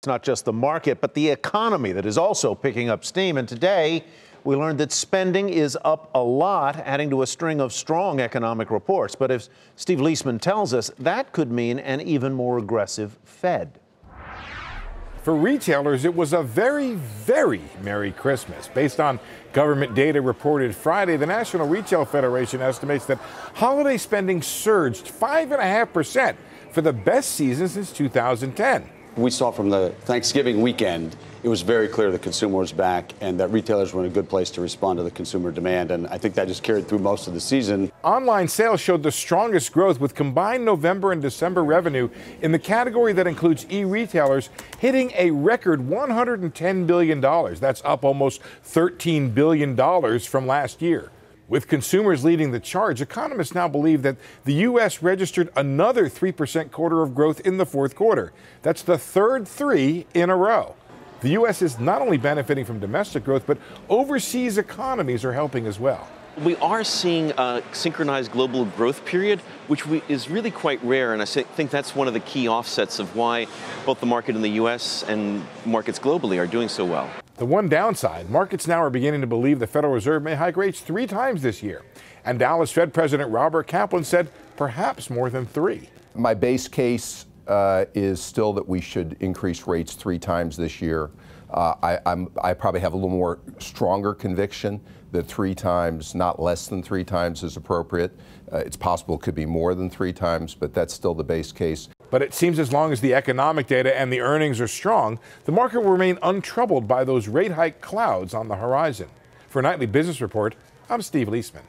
It's not just the market, but the economy that is also picking up steam. And today, we learned that spending is up a lot, adding to a string of strong economic reports. But as Steve Liesman tells us, that could mean an even more aggressive Fed. For retailers, it was a very, very Merry Christmas. Based on government data reported Friday, the National Retail Federation estimates that holiday spending surged 5.5% for the best season since 2010. We saw from the Thanksgiving weekend, it was very clear the consumer was back and that retailers were in a good place to respond to the consumer demand. And I think that just carried through most of the season. Online sales showed the strongest growth, with combined November and December revenue in the category that includes e-retailers hitting a record $110 billion. That's up almost $13 billion from last year. With consumers leading the charge, economists now believe that the U.S. registered another 3% quarter of growth in the fourth quarter. That's the third 3 in a row. The U.S. is not only benefiting from domestic growth, but overseas economies are helping as well. We are seeing a synchronized global growth period, which is really quite rare, and I think that's one of the key offsets of why both the market in the U.S. and markets globally are doing so well. The one downside, markets now are beginning to believe the Federal Reserve may hike rates 3 times this year. And Dallas Fed President Robert Kaplan said perhaps more than 3. My base case is still that we should increase rates 3 times this year. I probably have a little more stronger conviction that 3 times, not less than 3 times, is appropriate. It's possible it could be more than 3 times, but that's still the base case. But it seems as long as the economic data and the earnings are strong, the market will remain untroubled by those rate hike clouds on the horizon. For a Nightly Business Report, I'm Steve Liesman.